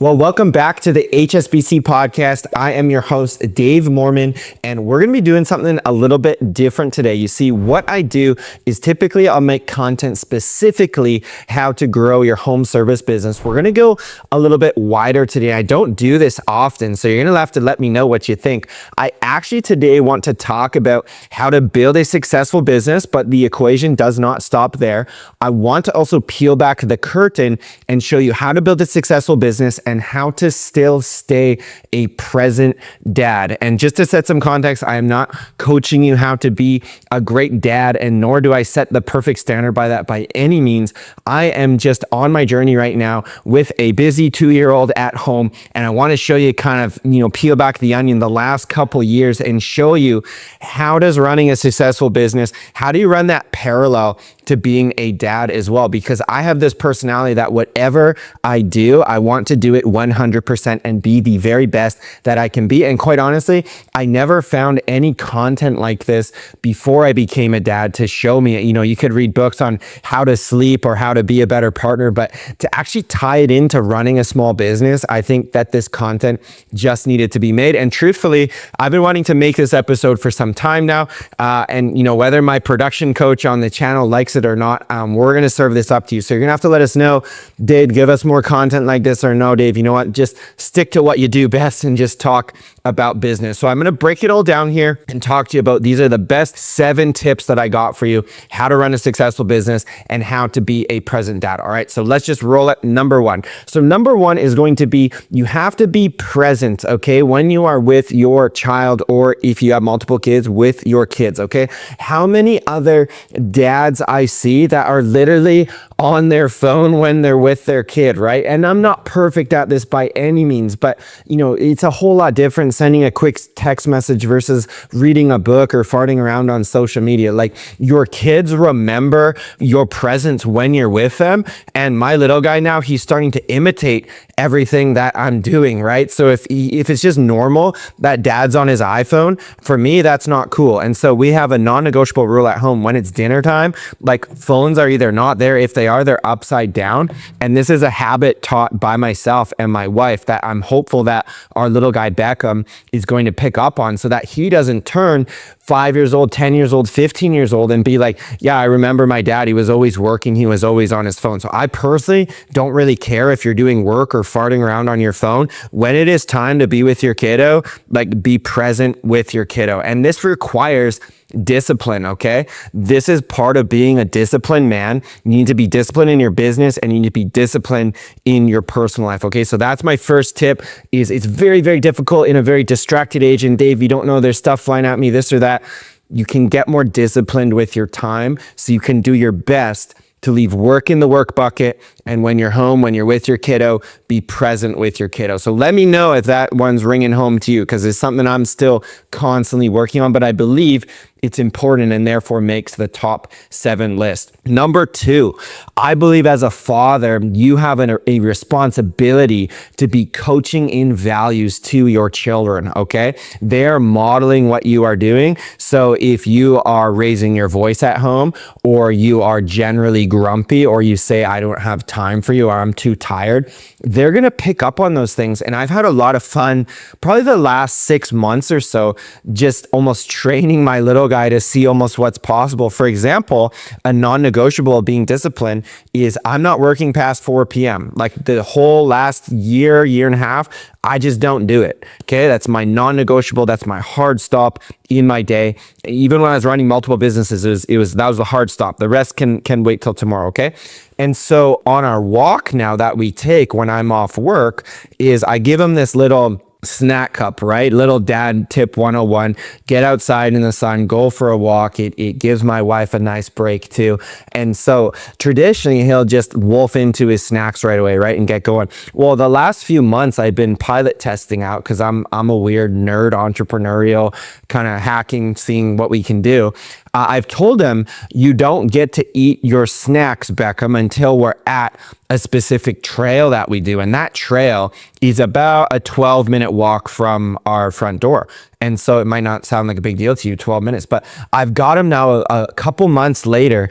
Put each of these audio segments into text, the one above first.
Well, welcome back to the HSBC podcast. I am your host, Dave Mormon, and we're going to be doing something a little bit different today. You see, what I do is typically I'll make content specifically how to grow your home service business. We're going to go a little bit wider today. I don't do this often, so you're going to have to let me know what you think. I actually today want to talk about how to build a successful business, but the equation does not stop there. I want to also peel back the curtain and show you how to build a successful business and how to still stay a present dad. And just to set some context, I am not coaching you how to be a great dad, and nor do I set the perfect standard by that by any means. I am just on my journey right now with a busy 2-year-old at home, and I want to show you kind of, peel back the onion the last couple years and show you how does running a successful business, how do you run that parallel to being a dad as well? Because I have this personality that whatever I do, I want to do it 100% and be the very best that I can be. And quite honestly, I never found any content like this before I became a dad to show me. You could read books on how to sleep or how to be a better partner, but to actually tie it into running a small business, I think that this content just needed to be made. And truthfully, I've been wanting to make this episode for some time now. And whether my production coach on the channel likes it or not, we're going to serve this up to you. So you're going to have to let us know, Dave, give us more content like this, or no, Dave, you know what? Just stick to what you do best and just talk about business. So I'm going to break it all down here and talk to you about these are the best 7 tips that I got for you, how to run a successful business and how to be a present dad. All right. So let's just roll it. Number 1. So number 1 is going to be, you have to be present. Okay. When you are with your child, or if you have multiple kids, with your kids. Okay. How many other dads I see that are literally on their phone when they're with their kid, right? And I'm not perfect at this by any means, but it's a whole lot different sending a quick text message versus reading a book or farting around on social media. Like, your kids remember your presence when you're with them. And my little guy now, he's starting to imitate everything that I'm doing, right? So if it's just normal that dad's on his iPhone, for me, that's not cool. And so we have a non-negotiable rule at home. When it's dinner time, like, phones are either not there. If they are, they're upside down. And this is a habit taught by myself and my wife that I'm hopeful that our little guy Beckham is going to pick up on, so that he doesn't turn 5 years old, 10 years old, 15 years old and be like, yeah, I remember my dad, he was always working, he was always on his phone. So I personally don't really care if you're doing work or farting around on your phone. When it is time to be with your kiddo, like, be present with your kiddo. And this requires discipline, okay? This is part of being a disciplined man. You need to be disciplined in your business and you need to be disciplined in your personal life, okay? So that's my first tip. Is it's very, very difficult in a very distracted age. And Dave, you don't know, there's stuff flying at me, this or that. You can get more disciplined with your time so you can do your best to leave work in the work bucket. And when you're home, when you're with your kiddo, be present with your kiddo. So let me know if that one's ringing home to you, because it's something I'm still constantly working on, but I believe it's important and therefore makes the top 7 list. Number 2, I believe as a father, you have a responsibility to be coaching in values to your children, okay? They're modeling what you are doing. So if you are raising your voice at home, or you are generally grumpy, or you say, I don't have time for you, or I'm too tired, they're going to pick up on those things. And I've had a lot of fun, probably the last 6 months or so, just almost training my little guy to see almost what's possible. For example, a non-negotiable of being disciplined is I'm not working past 4 p.m. Like, the whole last year and a half, I just don't do it. Okay. That's my non-negotiable. That's my hard stop in my day. Even when I was running multiple businesses, that was the hard stop. The rest can wait till tomorrow. Okay. And so on our walk now that we take when I'm off work, is I give him this little snack cup, right? Little dad tip 101, get outside in the sun, go for a walk. It gives my wife a nice break too. And so traditionally he'll just wolf into his snacks right away, right? And get going. Well, the last few months I've been pilot testing out, because I'm a weird nerd, entrepreneurial, kind of hacking, seeing what we can do. I've told him, you don't get to eat your snacks, Beckham, until we're at a specific trail that we do. And that trail is about a 12-minute walk from our front door. And so it might not sound like a big deal to you, 12 minutes, but I've got him now a couple months later.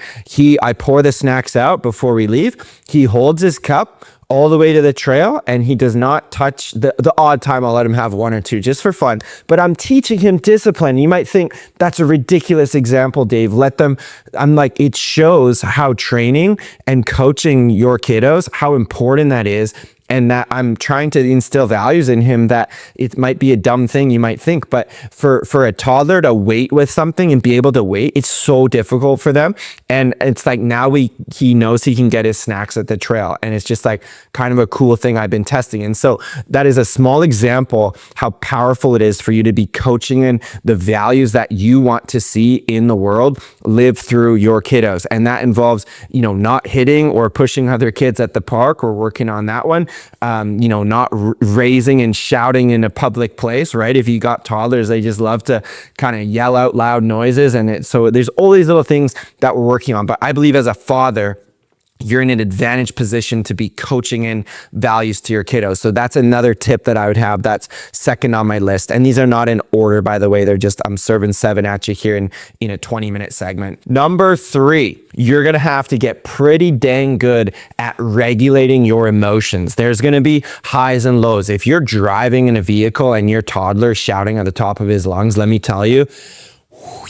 I pour the snacks out before we leave. He holds his cup all the way to the trail, and he does not touch the odd time I'll let him have one or two just for fun. But I'm teaching him discipline. You might think that's a ridiculous example, Dave. I'm like, it shows how training and coaching your kiddos, how important that is. And that I'm trying to instill values in him that it might be a dumb thing you might think, but for a toddler to wait with something and be able to wait, it's so difficult for them. And it's like now he knows he can get his snacks at the trail. And it's just like kind of a cool thing I've been testing. And so that is a small example how powerful it is for you to be coaching in the values that you want to see in the world live through your kiddos. And that involves, not hitting or pushing other kids at the park or working on that one. Not raising and shouting in a public place, right? If you got toddlers, they just love to kind of yell out loud noises. So there's all these little things that we're working on. But I believe as a father, you're in an advantaged position to be coaching in values to your kiddos. So that's another tip that I would have that's second on my list. And these are not in order, by the way. They're just, I'm serving 7 at you here in a 20-minute segment. Number 3, you're going to have to get pretty dang good at regulating your emotions. There's going to be highs and lows. If you're driving in a vehicle and your toddler is shouting at the top of his lungs, let me tell you,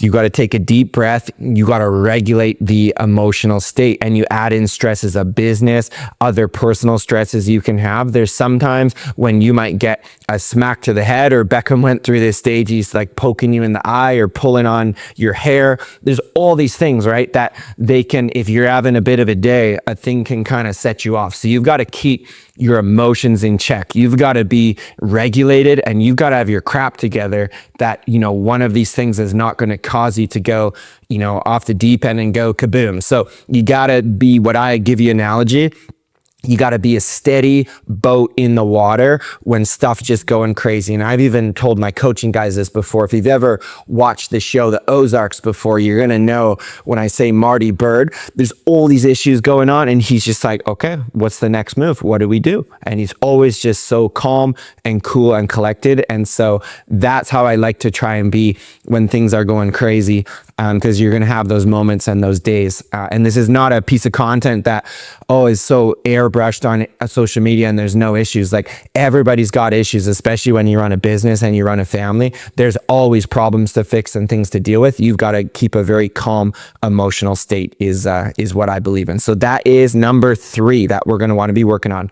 you got to take a deep breath. You got to regulate the emotional state, and you add in stresses of business, other personal stresses you can have. There's sometimes when you might get a smack to the head, or Beckham went through this stage. He's like poking you in the eye or pulling on your hair. There's all these things, right? That they can, if you're having a bit of a day, a thing can kind of set you off. So you've got to keep your emotions in check. You've got to be regulated, and you've got to have your crap together that, one of these things is not going to cause you to go, off the deep end and go kaboom. So you got to be, what I give you analogy, you got to be a steady boat in the water when stuff's just going crazy. And I've even told my coaching guys this before. If you've ever watched the show The Ozarks before, you're going to know when I say Marty Bird, there's all these issues going on. And he's just like, okay, what's the next move? What do we do? And he's always just so calm and cool and collected. And so that's how I like to try and be when things are going crazy. Because you're going to have those moments and those days. And this is not a piece of content that, is so airbrushed on social media and there's no issues. Like, everybody's got issues, especially when you run a business and you run a family. There's always problems to fix and things to deal with. You've got to keep a very calm emotional state is what I believe in. So that is number 3 that we're going to want to be working on.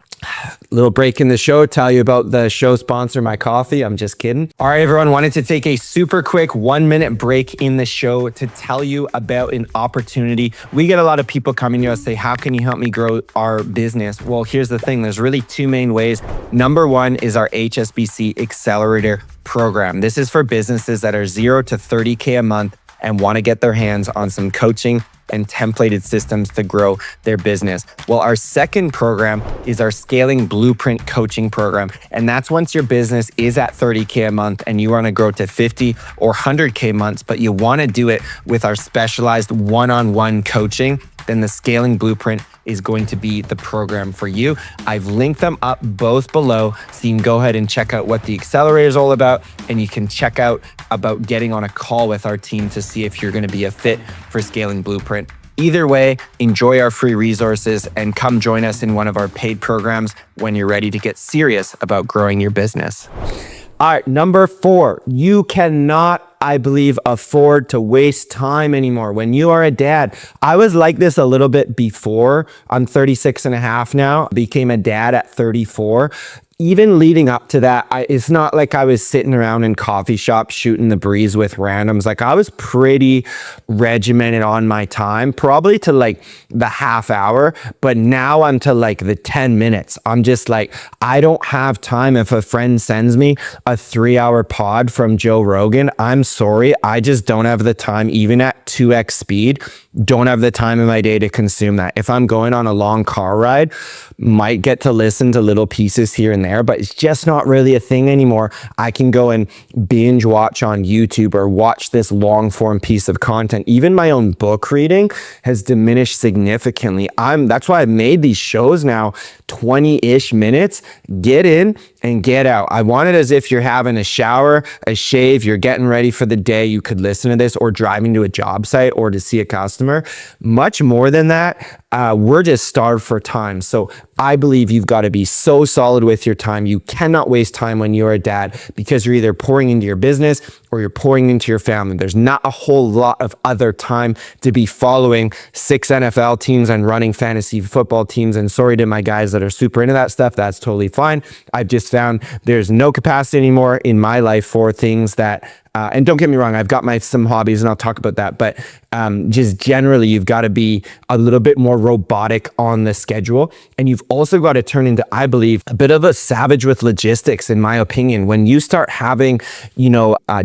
Little break in the show, tell you about the show sponsor, my coffee. I'm just kidding. All right, everyone, wanted to take a super quick 1-minute break in the show to tell you about an opportunity. We get a lot of people coming to us say, how can you help me grow our business? Well, here's the thing. There's really 2 main ways. Number 1 is our HSBC Accelerator program. This is for businesses that are 0 to 30K a month and want to get their hands on some coaching and templated systems to grow their business. Well, our second program is our Scaling Blueprint coaching program. And that's once your business is at 30K a month and you want to grow to 50 or 100K months, but you want to do it with our specialized one-on-one coaching, then the Scaling Blueprint is going to be the program for you. I've linked them up both below, so you can go ahead and check out what the accelerator is all about, and you can check out about getting on a call with our team to see if you're going to be a fit for Scaling Blueprint. Either way, enjoy our free resources and come join us in one of our paid programs when you're ready to get serious about growing your business. All right, number 4, you cannot, I believe, afford to waste time anymore. When you are a dad, I was like this a little bit before. I'm 36 and a half now, became a dad at 34. Even leading up to that, it's not like I was sitting around in coffee shops shooting the breeze with randoms. Like, I was pretty regimented on my time, probably to like the half hour, but now I'm to like the 10 minutes. I'm just like, I don't have time. If a friend sends me a 3-hour pod from Joe Rogan, I'm sorry, I just don't have the time, even at 2x speed. don't have the time in my day to consume that. If I'm going on a long car ride, might get to listen to little pieces here and there, but it's just not really a thing anymore. I can go and binge watch on YouTube or watch this long form piece of content. Even my own book reading has diminished significantly. That's why I made these shows now 20-ish minutes. Get in and get out. I want it as if you're having a shower, a shave, you're getting ready for the day. You could listen to this, or driving to a job site or to see a customer. Much more than that, we're just starved for time. So I believe you've got to be so solid with your time. You cannot waste time when you're a dad, because you're either pouring into your business or you're pouring into your family. There's not a whole lot of other time to be following 6 NFL teams and running fantasy football teams. And sorry to my guys that are super into that stuff, that's totally fine. I've just found there's no capacity anymore in my life for things that and don't get me wrong, I've got some hobbies and I'll talk about that, but just generally, you've got to be a little bit more robotic on the schedule. And you've also got to turn into, I believe, a bit of a savage with logistics, in my opinion. When you start having,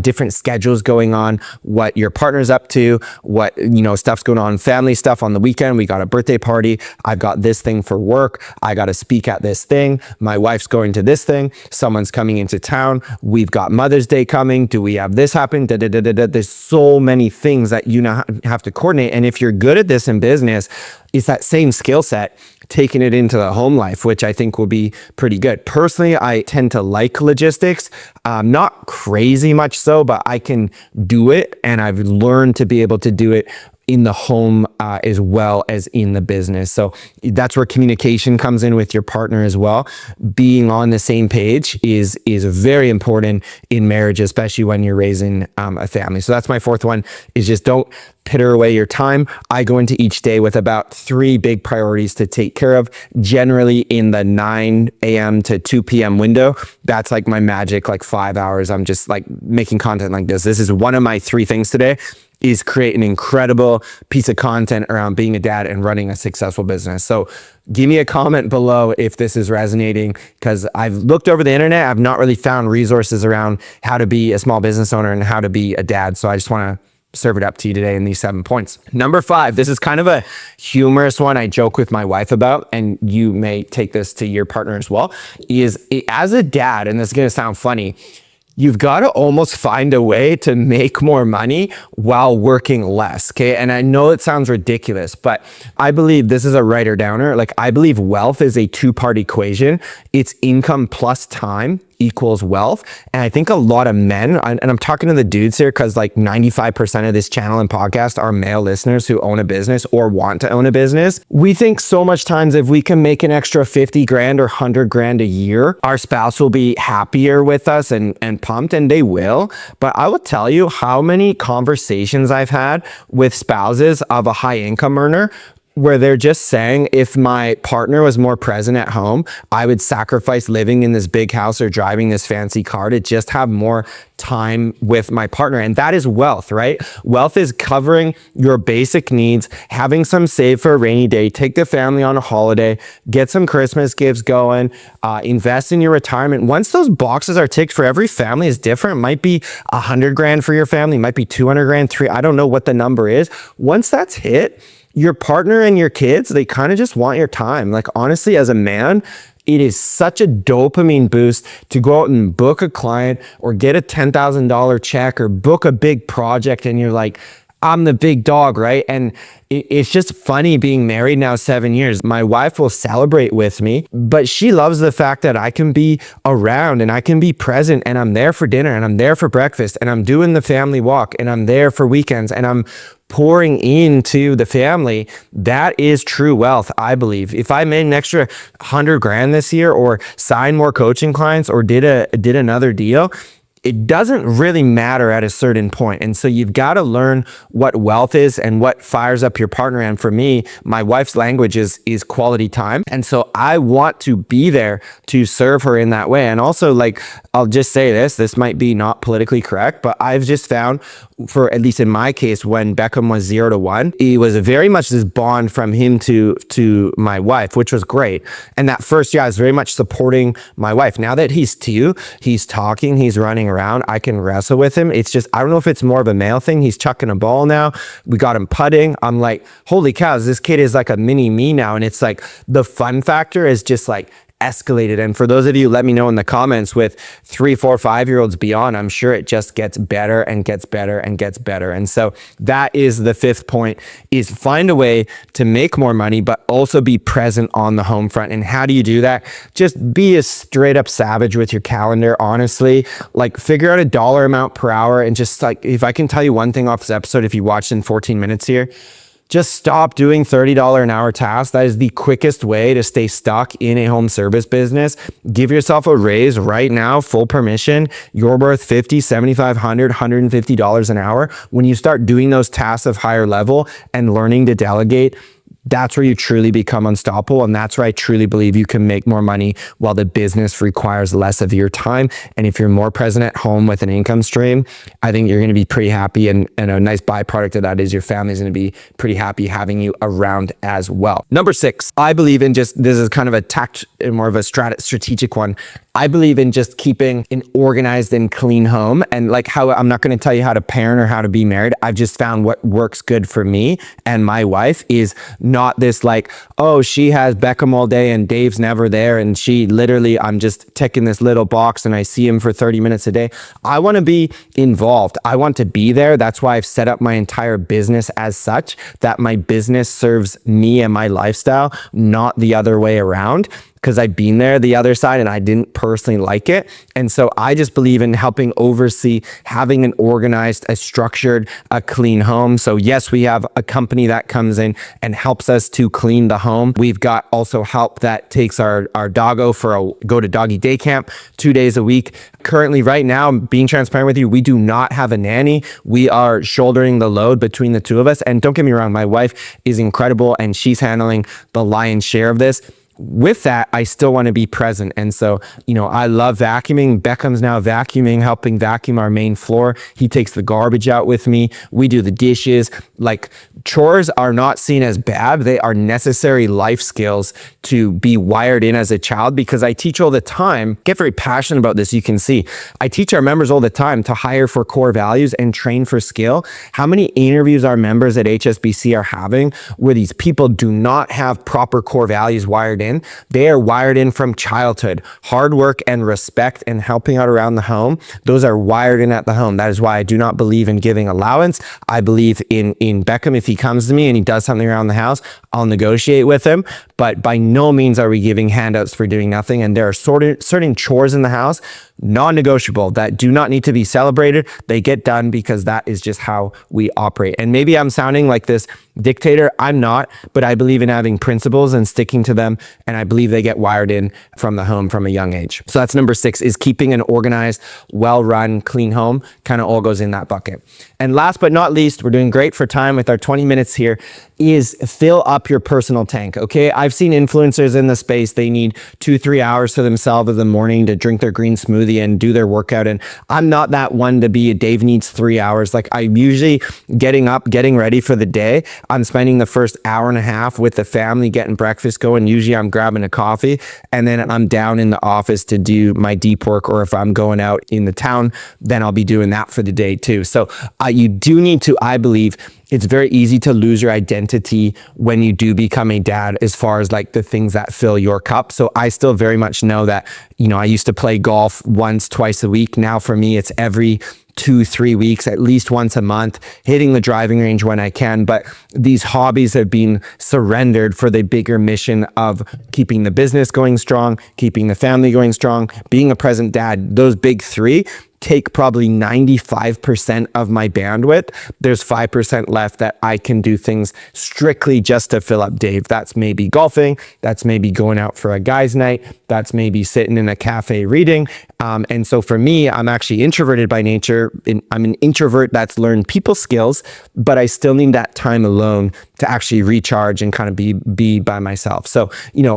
different schedules going on, what your partner's up to, what, stuff's going on, family stuff on the weekend. We got a birthday party. I've got this thing for work. I got to speak at this thing. My wife's going to this thing. Someone's coming into town. We've got Mother's Day coming. Do we have this happen? There's so many things that have to coordinate. And if you're good at this in business, it's that same skill set, taking it into the home life, which I think will be pretty good. Personally, I tend to like logistics, not crazy much so, but I can do it. And I've learned to be able to do it in the home as well as in the business. So that's where communication comes in with your partner as well. Being on the same page is very important in marriage, especially when you're raising a family. So that's my fourth one, is just don't pitter away your time. I go into each day with about 3 big priorities to take care of, generally in the 9 a.m. to 2 p.m. window. That's like my magic, 5 hours. I'm just making content like this. This is one of my 3 things today, is create an incredible piece of content around being a dad and running a successful business. So give me a comment below if this is resonating, because I've looked over the internet. I've not really found resources around how to be a small business owner and how to be a dad. So I just want to serve it up to you today in these 7 points. Number 5, this is kind of a humorous one I joke with my wife about, and you may take this to your partner as well, is as a dad, and this is going to sound funny, you've got to almost find a way to make more money while working less. Okay. And I know it sounds ridiculous, but I believe this is a writer downer. I believe wealth is a 2-part equation. It's income plus time equals wealth. And I think a lot of men, and I'm talking to the dudes here, because 95% of this channel and podcast are male listeners who own a business or want to own a business. We think so much times if we can make an extra 50 grand or 100 grand a year, our spouse will be happier with us and pumped, and they will. But I will tell you how many conversations I've had with spouses of a high income earner where they're just saying, if my partner was more present at home, I would sacrifice living in this big house or driving this fancy car to just have more time with my partner. And that is wealth, right? Wealth is covering your basic needs, having some saved for a rainy day, take the family on a holiday, get some Christmas gifts going, invest in your retirement. Once those boxes are ticked, for every family is different. It might be 100 grand for your family, it might be 200 grand, I don't know what the number is. Once that's hit, your partner and your kids, they kind of just want your time. Honestly, as a man, it is such a dopamine boost to go out and book a client or get a $10,000 check or book a big project, and you're like, I'm the big dog, right? And it's just funny being married now 7 years. My wife will celebrate with me, but she loves the fact that I can be around and I can be present, and I'm there for dinner and I'm there for breakfast and I'm doing the family walk and I'm there for weekends and I'm pouring into the family. That is true wealth, I believe. If I made an extra 100 grand this year, or signed more coaching clients, or did another deal, it doesn't really matter at a certain point. And so you've got to learn what wealth is and what fires up your partner. And for me, my wife's language is quality time. And so I want to be there to serve her in that way. And also, I'll just say this might be not politically correct, but I've just found, for at least in my case, when Beckham was 0 to 1, it was very much this bond from him to my wife, which was great. And that first year, I was very much supporting my wife. Now that he's 2, he's talking, he's running around, I can wrestle with him. It's just, I don't know if it's more of a male thing. He's chucking a ball now. We got him putting. I'm like, holy cows, this kid is like a mini me now. And it's like the fun factor is just like escalated. And for those of you, let me know in the comments with 3, 4, 5-year-olds beyond, I'm sure it just gets better and gets better and gets better. And so that is the fifth point, is find a way to make more money, but also be present on the home front. And how do you do that? Just be a straight up savage with your calendar. Honestly, like figure out a dollar amount per hour. And just like, if I can tell you one thing off this episode, if you watched in 14 minutes here, just stop doing $30 an hour tasks. That is the quickest way to stay stuck in a home service business. Give yourself a raise right now, full permission. You're worth $50, $75, $100, $150 an hour. When you start doing those tasks of higher level and learning to delegate, that's where you truly become unstoppable. And that's where I truly believe you can make more money while the business requires less of your time. And if you're more present at home with an income stream, I think you're going to be pretty happy. And a nice byproduct of that is your family's going to be pretty happy having you around as well. Number 6, I believe in just, this is kind of a more of a strategic one. I believe in just keeping an organized and clean home. And like how I'm not going to tell you how to parent or how to be married. I've just found what works good for me and my wife is not this like, oh, she has Beckham all day and Dave's never there. And she literally, I'm just ticking this little box and I see him for 30 minutes a day. I want to be involved. I want to be there. That's why I've set up my entire business as such that my business serves me and my lifestyle, not the other way around. Because I've been there the other side and I didn't personally like it. And so I just believe in helping oversee, having an organized, a structured, a clean home. So yes, we have a company that comes in and helps us to clean the home. We've got also help that takes our doggo for go to doggy day camp 2 days a week. Currently, right now, being transparent with you, we do not have a nanny. We are shouldering the load between the two of us. And don't get me wrong, my wife is incredible and she's handling the lion's share of this. With that, I still want to be present. And so, I love vacuuming. Beckham's now vacuuming, helping vacuum our main floor. He takes the garbage out with me. We do the dishes. Like, chores are not seen as bad. They are necessary life skills to be wired in as a child, because I teach all the time, get very passionate about this. You can see, I teach our members all the time to hire for core values and train for skill. How many interviews our members at HSBC are having where these people do not have proper core values wired in? They are wired in from childhood. Hard work and respect and helping out around the home, those are wired in at the home. That is why I do not believe in giving allowance. I believe in Beckham. If he comes to me and he does something around the house, I'll negotiate with him. But by no means are we giving handouts for doing nothing. And there are certain chores in the house, non-negotiable, that do not need to be celebrated. They get done because that is just how we operate. And maybe I'm sounding like this dictator. I'm not, but I believe in having principles and sticking to them. And I believe they get wired in from the home from a young age. So that's number 6, is keeping an organized, well-run, clean home. Kind of all goes in that bucket. And last but not least, we're doing great for time with our 20 minutes here, is fill up your personal tank. Okay. I've seen influencers in the space. They need 2-3 hours to themselves in the morning to drink their green smoothie and do their workout. And I'm not that one to be Dave needs 3 hours. Like, I'm usually getting up, getting ready for the day. I'm spending the first hour and a half with the family, getting breakfast going. Usually I'm grabbing a coffee and then I'm down in the office to do my deep work. Or if I'm going out in the town, then I'll be doing that for the day too. So you do need to, I believe, it's very easy to lose your identity when you do become a dad, as far as like the things that fill your cup. So I still very much know that, I used to play golf once, twice a week. Now for me, it's every 2-3 weeks, at least once a month, hitting the driving range when I can. But these hobbies have been surrendered for the bigger mission of keeping the business going strong, keeping the family going strong, being a present dad. Those big 3 take probably 95% of my bandwidth. There's 5% left that I can do things strictly just to fill up Dave. That's maybe golfing. That's maybe going out for a guy's night. That's maybe sitting in a cafe reading. And so for me, I'm actually introverted by nature. I'm an introvert that's learned people skills, but I still need that time alone to actually recharge and kind of be by myself. So,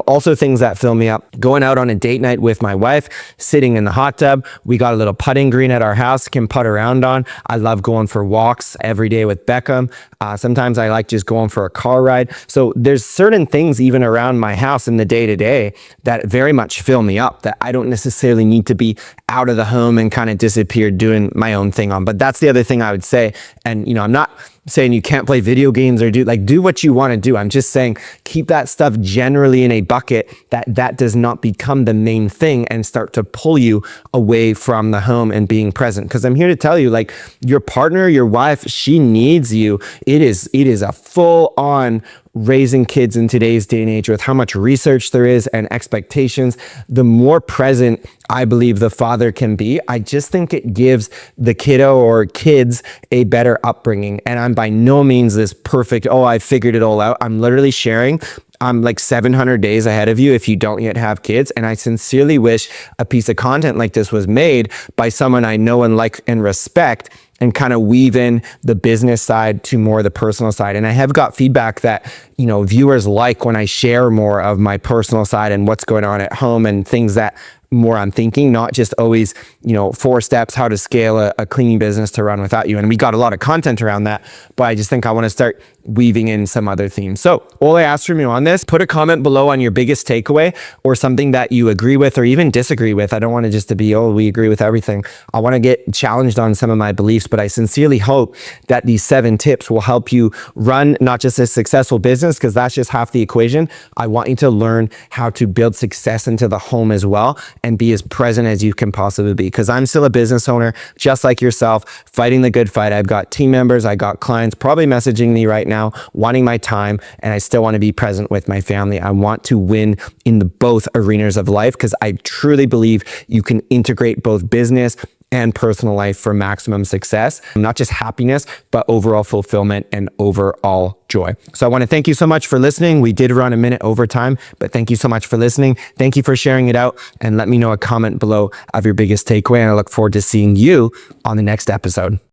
also things that fill me up, going out on a date night with my wife, sitting in the hot tub. We got a little putting green at our house, can putt around on. I love going for walks every day with Beckham. Sometimes I like just going for a car ride. So there's certain things even around my house in the day to day that very much fill me up, that I don't necessarily need to be be out of the home and kind of disappeared doing my own thing on. But that's the other thing I would say. And, I'm not saying you can't play video games or do what you want to do. I'm just saying keep that stuff generally in a bucket that does not become the main thing and start to pull you away from the home and being present. Because I'm here to tell you, like, your partner, your wife, she needs you. It is a full on raising kids in today's day and age with how much research there is and expectations. The more present I believe the father can be, I just think it gives the kiddo or kids a better upbringing. And I'm by no means this perfect, I figured it all out. I'm literally sharing I'm like 700 days ahead of you if you don't yet have kids. And I sincerely wish a piece of content like this was made by someone I know and like and respect, and kind of weave in the business side to more the personal side. And I have got feedback that, viewers like when I share more of my personal side and what's going on at home and things that more I'm thinking, not just always, 4 steps, how to scale a cleaning business to run without you. And we got a lot of content around that, but I just think I want to start weaving in some other themes. So all I ask from you on this, put a comment below on your biggest takeaway or something that you agree with or even disagree with. I don't want it just to be, we agree with everything. I want to get challenged on some of my beliefs, but I sincerely hope that these 7 tips will help you run not just a successful business, because that's just half the equation. I want you to learn how to build success into the home as well and be as present as you can possibly be. Because I'm still a business owner, just like yourself, fighting the good fight. I've got team members, I got clients probably messaging me right now, wanting my time, and I still want to be present with my family. I want to win in the both arenas of life, because I truly believe you can integrate both business and personal life for maximum success, not just happiness, but overall fulfillment and overall joy. So I want to thank you so much for listening. We did run a minute over time, but thank you so much for listening. Thank you for sharing it out, and let me know a comment below of your biggest takeaway. And I look forward to seeing you on the next episode.